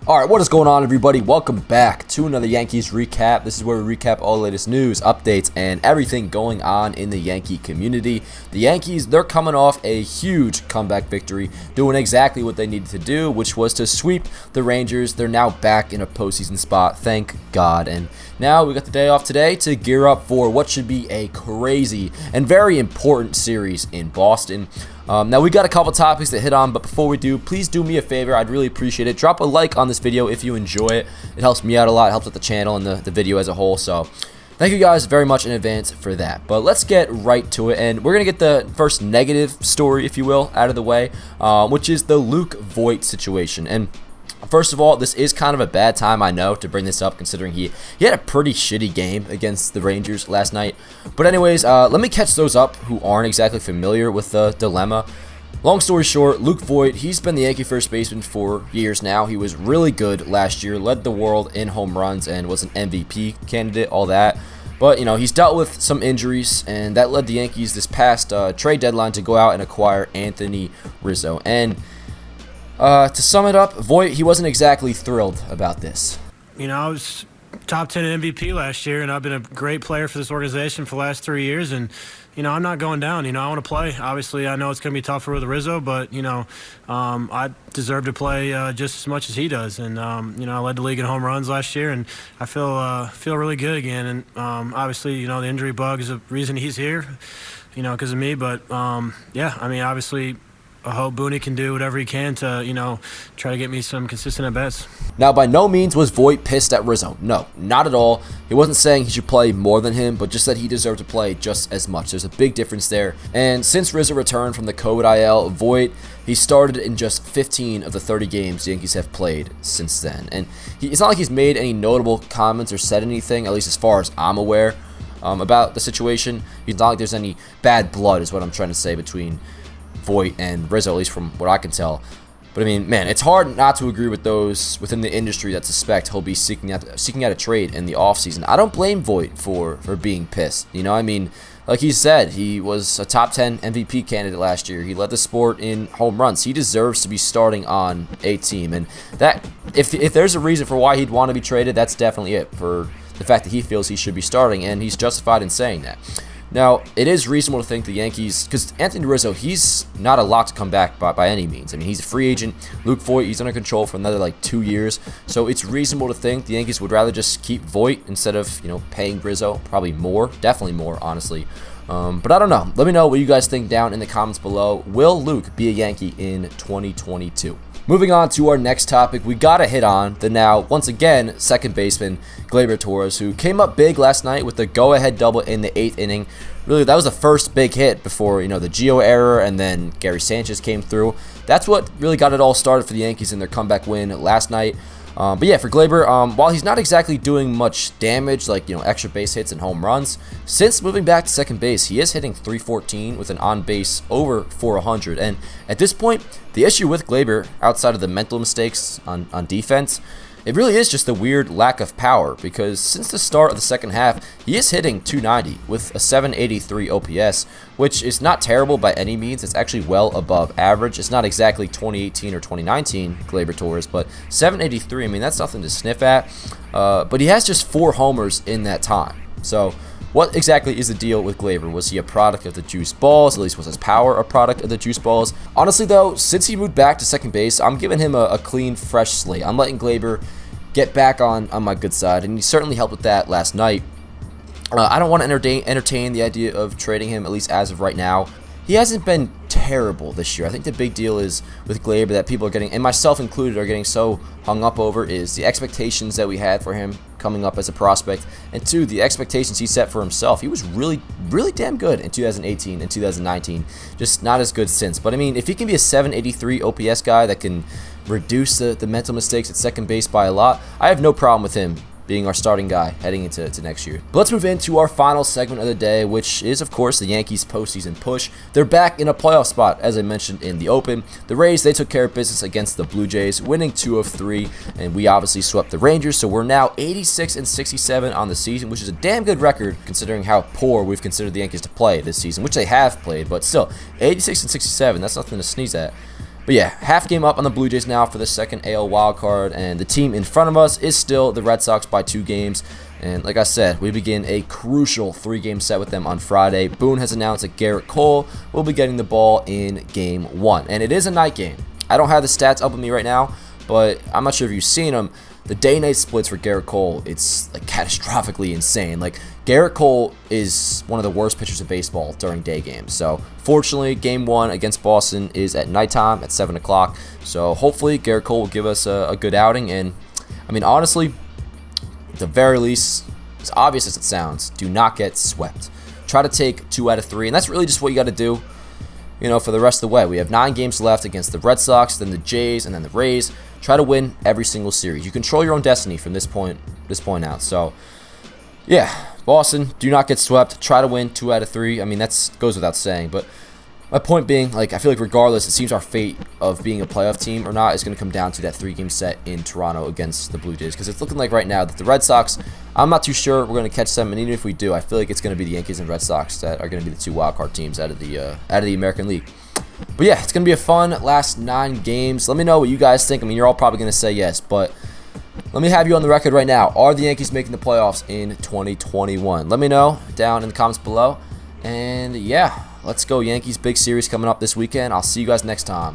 Alright, what is going on, everybody? Welcome back to another Yankees Recap. This is where we recap all the latest news, updates, and everything going on in the Yankee community. The Yankees, they're coming off a huge comeback victory, doing exactly what they needed to do, which was to sweep the Rangers. They're now back in a postseason spot, thank God. And now we got the day off today to gear up for what should be a crazy and very important series in Boston. Now we got a couple topics to hit on, but before we do, please do me a favor. I'd really appreciate it. Drop a like on this video if you enjoy it. It helps me out a lot. It helps with the channel and the video as a whole. So thank you guys very much in advance for that. But let's get right to it, and we're going to get the first negative story, if you will, out of the way, which is the Luke Voit situation. And first of all, this is kind of a bad time, I know, to bring this up, considering he had a pretty shitty game against the Rangers last night. But anyways, let me catch those up who aren't exactly familiar with the dilemma. Long story short, Luke Voit, he's been the Yankee first baseman for years now. He was really good last year, led the world in home runs, and was an MVP candidate, all that. But, you know, he's dealt with some injuries, and that led the Yankees this past trade deadline to go out and acquire Anthony Rizzo. And to sum it up, Voit, he wasn't exactly thrilled about this. You know, I was top 10 MVP last year, and I've been a great player for this organization for the last 3 years, and, you know, I'm not going down. You know, I want to play. Obviously, I know it's going to be tougher with Rizzo, but, you know, I deserve to play just as much as he does. And, you know, I led the league in home runs last year, and I feel really good again. And, obviously, you know, the injury bug is the reason he's here, you know, because of me. But, yeah, I mean, obviously, I hope Booney can do whatever he can to, you know, try to get me some consistent at-bats. Now, by no means was Voit pissed at Rizzo. No, not at all. He wasn't saying he should play more than him, but just that he deserved to play just as much. There's a big difference there. And since Rizzo returned from the COVID IL, Voit, he started in just 15 of the 30 games the Yankees have played since then. And it's not like he's made any notable comments or said anything, at least as far as I'm aware, about the situation. It's not like there's any bad blood, is what I'm trying to say, between Voit and Rizzo, at least from what I can tell. But I mean, man, it's hard not to agree with those within the industry that suspect he'll be seeking out a trade in the offseason. I don't blame Voit for being pissed. You know, I mean, like he said, he was a top 10 MVP candidate last year. He led the sport in home runs. He deserves to be starting on a team, and that if there's a reason for why he'd want to be traded, that's definitely it, for the fact that he feels he should be starting, and he's justified in saying that. Now, it is reasonable to think the Yankees, because Anthony Rizzo, he's not a lock to come back by any means. I mean, he's a free agent. Luke Voit, he's under control for another, 2 years. So it's reasonable to think the Yankees would rather just keep Voit instead of, you know, paying Rizzo. Probably more, definitely more, honestly. But I don't know. Let me know what you guys think down in the comments below. Will Luke be a Yankee in 2022? Moving on to our next topic, we got to hit on the now, once again, second baseman, Gleyber Torres, who came up big last night with the go-ahead double in the 8th inning. Really, that was the first big hit before, you know, the Gio error, and then Gary Sanchez came through. That's what really got it all started for the Yankees in their comeback win last night. But yeah, for Gleyber, while he's not exactly doing much damage, like, you know, extra base hits and home runs, since moving back to second base, he is hitting .314 with an on-base over .400. And at this point, the issue with Gleyber, outside of the mental mistakes on defense, it really is just the weird lack of power, because since the start of the second half, he is hitting .290 with a .783 OPS, which is not terrible by any means. It's actually well above average. It's not exactly 2018 or 2019 Gleyber Torres, but .783, I mean, that's nothing to sniff at. But he has just 4 homers in that time. So what exactly is the deal with Gleyber? Was he a product of the juice balls? At least was his power a product of the juice balls? Honestly, though, since he moved back to second base, I'm giving him a clean, fresh slate. I'm letting Gleyber get back on my good side, and he certainly helped with that last night. I don't want to entertain the idea of trading him, at least as of right now. He hasn't been terrible this year. I think the big deal is with Gleyber that people are getting, and myself included, are getting so hung up over is the expectations that we had for him coming up as a prospect, and 2, the expectations he set for himself. He was really, really damn good in 2018 and 2019, just not as good since. But I mean, if he can be a .783 OPS guy that can reduce the mental mistakes at second base by a lot, I have no problem with him being our starting guy heading into next year. But let's move into our final segment of the day, which is, of course, the Yankees postseason push. They're back in a playoff spot, as I mentioned in the open. The Rays, they took care of business against the Blue Jays, winning 2 of 3, and we obviously swept the Rangers, so we're now 86-67 on the season, which is a damn good record considering how poor we've considered the Yankees to play this season, which they have played, but still, 86-67, that's nothing to sneeze at. But yeah, half game up on the Blue Jays now for the second AL wildcard, and the team in front of us is still the Red Sox by 2 games. And like I said, we begin a crucial 3-game set with them on Friday. Boone has announced that Garrett Cole will be getting the ball in Game 1. And it is a night game. I don't have the stats up with me right now, but I'm not sure if you've seen them. The day-night splits for Garrett Cole, it's like catastrophically insane. Like, Garrett Cole is one of the worst pitchers of baseball during day games. So, fortunately, Game 1 against Boston is at nighttime at 7 o'clock. So, hopefully, Garrett Cole will give us a good outing. And, I mean, honestly, at the very least, as obvious as it sounds, do not get swept. Try to take 2 out of 3, and that's really just what you got to do, for the rest of the way. We have 9 games left against the Red Sox, then the Jays, and then the Rays. Try to win every single series. You control your own destiny from this point out. So, yeah, Boston, do not get swept. Try to win 2 out of 3. I mean, that goes without saying, but my point being, like, I feel like regardless, it seems our fate of being a playoff team or not is going to come down to that 3-game set in Toronto against the Blue Jays, because it's looking like right now that the Red Sox, I'm not too sure we're going to catch them, and even if we do, I feel like it's going to be the Yankees and Red Sox that are going to be the 2 wildcard teams out of the American League. But yeah, it's going to be a fun last 9 games. Let me know what you guys think. I mean, you're all probably going to say yes, but let me have you on the record right now. Are the Yankees making the playoffs in 2021? Let me know down in the comments below. And yeah, let's go Yankees. Big series coming up this weekend. I'll see you guys next time.